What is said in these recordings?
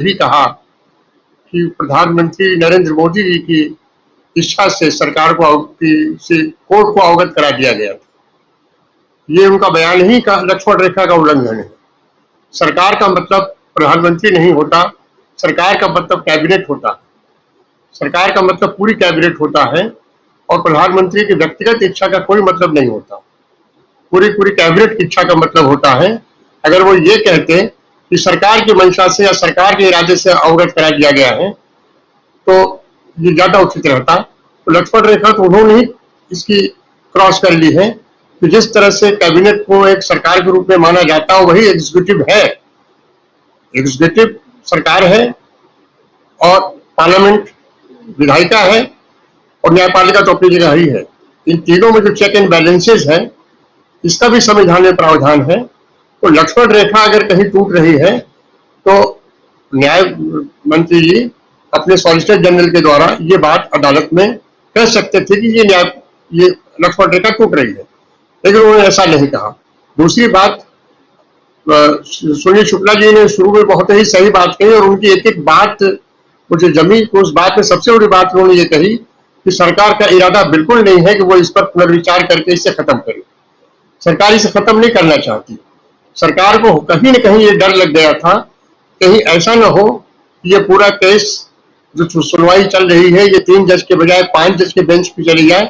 भी कहा कि प्रधानमंत्री नरेंद्र मोदी जी की इच्छा से सरकार को कोर्ट को अवगत करा दिया गया था। ये उनका बयान ही का लक्ष्मण रेखा का उल्लंघन है। सरकार का मतलब प्रधानमंत्री नहीं होता, सरकार का मतलब कैबिनेट होता है। सरकार का मतलब पूरी कैबिनेट होता है और प्रधानमंत्री की व्यक्तिगत इच्छा का कोई मतलब नहीं होता। पूरी कैबिनेट की इच्छा का मतलब होता है। अगर वो ये कहते कि सरकार की मंशा से या सरकार के इरादे से अवगत करा दिया गया है तो ये ज्यादा उचित रहता। तो लक्ष्मण रेखा तो उन्होंने ही इसकी क्रॉस कर ली है कि जिस तरह से कैबिनेट को एक सरकार के रूप में माना जाता है वही एग्जीक्यूटिव है। एग्जीक्यूटिव सरकार है और पार्लियामेंट विधायिका है और न्यायपालिका तो अपनी जगह ही है। इन तीनों में जो चेक एंड बैलेंसेज है इसका भी संविधान में प्रावधान है। तो लक्ष्मण रेखा अगर कहीं टूट रही है तो न्याय मंत्री जी अपने सॉलिसिटर जनरल के द्वारा ये बात अदालत में कह सकते थे कि ये लक्ष्मण रेखा टूट रही है, लेकिन उन्होंने ऐसा नहीं कहा। दूसरी बात, सुनील शुक्ला जी ने शुरू में बहुत ही सही बात कही और उनकी एक एक बात मुझे जमी। तो उस बात में सबसे बड़ी बात उन्होंने ये कही कि सरकार का इरादा बिल्कुल नहीं है कि वो इस पर पुनर्विचार करके इसे खत्म करे। सरकार इसे खत्म नहीं करना चाहती। सरकार को कहीं न कहीं ये डर लग गया था कहीं ऐसा न हो कि ये पूरा केस जो सुनवाई चल रही है ये 3 जज के बजाय 5 जज के बेंच पे चली जाए,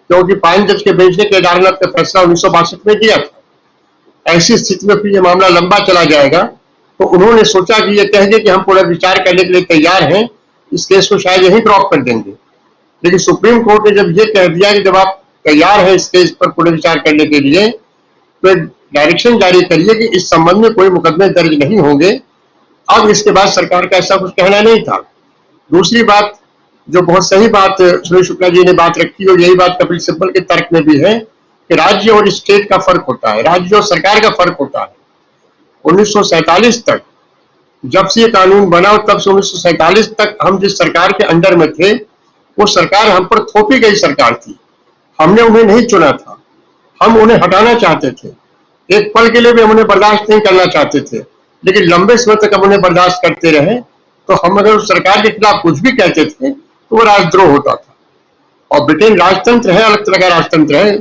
क्योंकि 5 जज के बेंच ने केदारनाथ का फैसला 1962 में दिया था। ऐसी स्थिति में फिर ये मामला लंबा चला जाएगा। तो उन्होंने सोचा कि ये कहेंगे कि हम पुनर्विचार करने के लिए तैयार हैं, इस केस को शायद यहीं ड्रॉप कर देंगे। लेकिन सुप्रीम कोर्ट ने जब ये कह दिया कि जब आप तैयार हैं इस केस पर पुनर्विचार करने के लिए तो एक डायरेक्शन जारी करिए कि इस संबंध में कोई मुकदमे दर्ज नहीं होंगे। अब इसके बाद सरकार का ऐसा कुछ कहना नहीं था। दूसरी बात, जो बहुत सही बात सुनील शुक्ला जी ने बात रखी और यही बात कपिल सिब्बल के तर्क में भी है कि राज्य और स्टेट का फर्क होता है, राज्य और सरकार का फर्क होता है। 1947 तक जब से ये कानून बना तब से 1947 तक हम जिस सरकार के अंडर में थे वो सरकार हम पर थोपी गई सरकार थी। हमने उन्हें नहीं चुना था, हम उन्हें हटाना चाहते थे। एक पल के लिए भी हम उन्हें बर्दाश्त नहीं करना चाहते थे, लेकिन लंबे समय तक हम उन्हें बर्दाश्त करते रहे। तो हम अगर उस सरकार के खिलाफ कुछ भी कहते थे तो वो राजद्रोह होता था। और ब्रिटेन राजतंत्र है, अलग तरह का राजतंत्र है,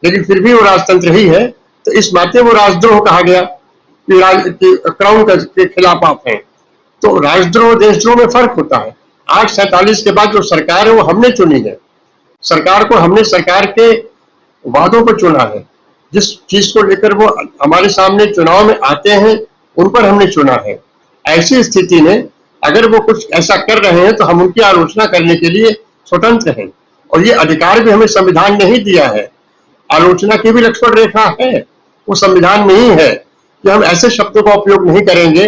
लेकिन फिर भी वो राजतंत्र ही है। तो इस नाते वो राजद्रोह कहा गया कि क्राउन के खिलाफ आप हैं। तो राजद्रोह देशद्रोह में फर्क होता है। 847 के बाद जो सरकार है वो हमने चुनी है। सरकार को हमने सरकार के वादों पर चुना है। जिस चीज को लेकर वो हमारे सामने चुनाव में आते हैं उन पर हमने चुना है। ऐसी स्थिति में अगर वो कुछ ऐसा कर रहे हैं तो हम उनकी आलोचना करने के लिए स्वतंत्र हैं और ये अधिकार भी हमें संविधान ने ही दिया है। आलोचना की भी लक्ष्मण रेखा है, वो संविधान में ही है कि हम ऐसे शब्दों का उपयोग नहीं करेंगे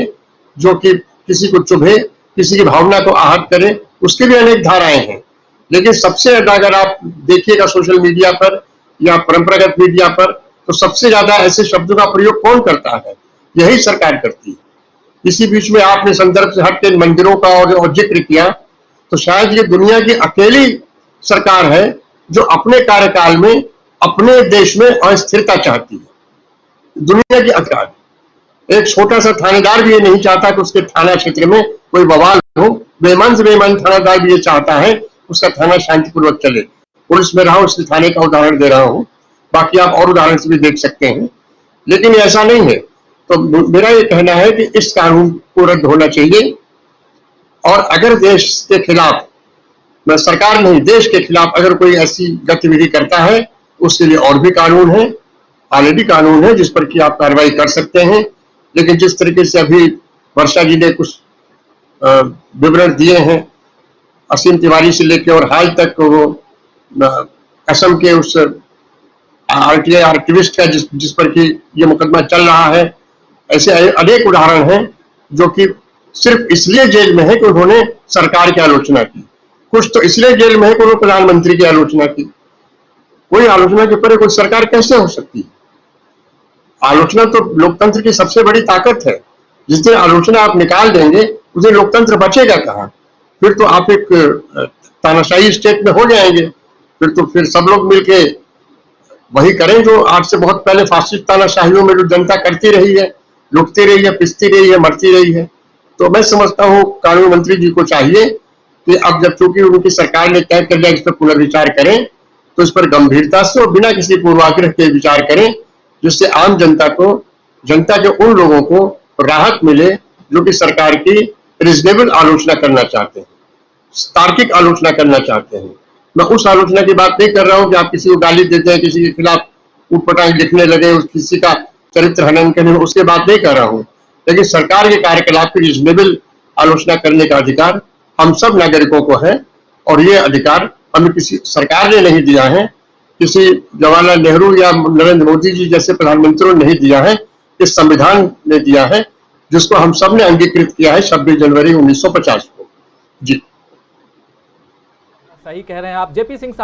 जो कि किसी को चुभे, किसी की भावना को आहत करे। उसके भी अनेक धाराएं हैं, लेकिन सबसे ज्यादा अगर आप देखिएगा सोशल मीडिया पर या परंपरागत मीडिया पर तो सबसे ज्यादा ऐसे शब्दों का प्रयोग कौन करता है? यही सरकार करती है। इसी बीच में आपने संदर्भ से हट के मंदिरों का और जिक्र किया, तो शायद ये दुनिया की अकेली सरकार है जो अपने कार्यकाल में अपने देश में अस्थिरता चाहती है। दुनिया की अधिकार, एक छोटा सा थानेदार भी ये नहीं चाहता कि उसके थाना क्षेत्र में कोई बवाल हो। बेईमान से बेईमान थानेदार भी ये चाहता है उसका थाना शांतिपूर्वक चले। पुलिस में रहा हूं इसलिए थाने का उदाहरण दे रहा हूं, बाकी आप और उदाहरण से भी देख सकते हैं। लेकिन ऐसा नहीं है। तो मेरा ये कहना है कि इस कानून को रद्द होना चाहिए और अगर देश के खिलाफ, मैं सरकार नहीं देश के खिलाफ अगर कोई ऐसी गतिविधि करता है उसके लिए और भी कानून है, ऑलरेडी कानून है जिस पर कि आप कार्रवाई कर सकते हैं। लेकिन जिस तरीके से अभी वर्षा जी ने कुछ विवरण दिए हैं असीम तिवारी से लेकर और हाल तक वो असम के उस आरटीआई एक्टिविस्ट है जिस पर कि ये मुकदमा चल रहा है, ऐसे अनेक उदाहरण हैं जो कि सिर्फ इसलिए जेल में है कि उन्होंने सरकार की आलोचना की। कुछ तो इसलिए जेल में है कि उन्होंने प्रधानमंत्री की आलोचना की। कोई आलोचना के ऊपर कोई सरकार कैसे हो सकती है? आलोचना तो लोकतंत्र की सबसे बड़ी ताकत है। जिस दिन आलोचना आप निकाल देंगे उस दिन लोकतंत्र बचेगा कहाँ? फिर तो आप एक तानाशाही स्टेट में हो जाएंगे। फिर सब लोग मिलके वही करें जो आज से बहुत पहले फासिस्ट तानाशाहियों में जो जनता करती रही है, लुटती रही है, पिसती रही है, मरती रही है। तो मैं समझता हूँ कानून मंत्री जी को चाहिए कि अब जब चूंकि उनकी सरकार ने तय कर लिया इस पर पुनर्विचार करें, तो इस पर गंभीरता से और बिना किसी पूर्वाग्रह के विचार करें, जिससे आम जनता को, जनता के उन लोगों को राहत मिले जो कि सरकार की रिजनेबल आलोचना करना चाहते हैं, तार्किक आलोचना करना चाहते हैं। मैं उस आलोचना की बात नहीं कर रहा हूं कि आप किसी को गाली देते हैं, किसी के खिलाफ उटपटांग लिखने लगे, किसी का चरित्र हनन करने, उसके बात नहीं कर रहा हूं, लेकिन सरकार के कार्यकलाप की रिजनेबल आलोचना करने का अधिकार हम सब नागरिकों को है, और ये अधिकार हमें किसी सरकार ने नहीं दिया है, किसी जवाहरलाल नेहरू या नरेंद्र मोदी जी जैसे प्रधानमंत्रियों ने नहीं दिया है, इस संविधान ने दिया है, जिसको हम सब ने अंगीकृत किया है 26 जनवरी 1950 को। जी सही कह रहे हैं आप जेपी सिंह साहब।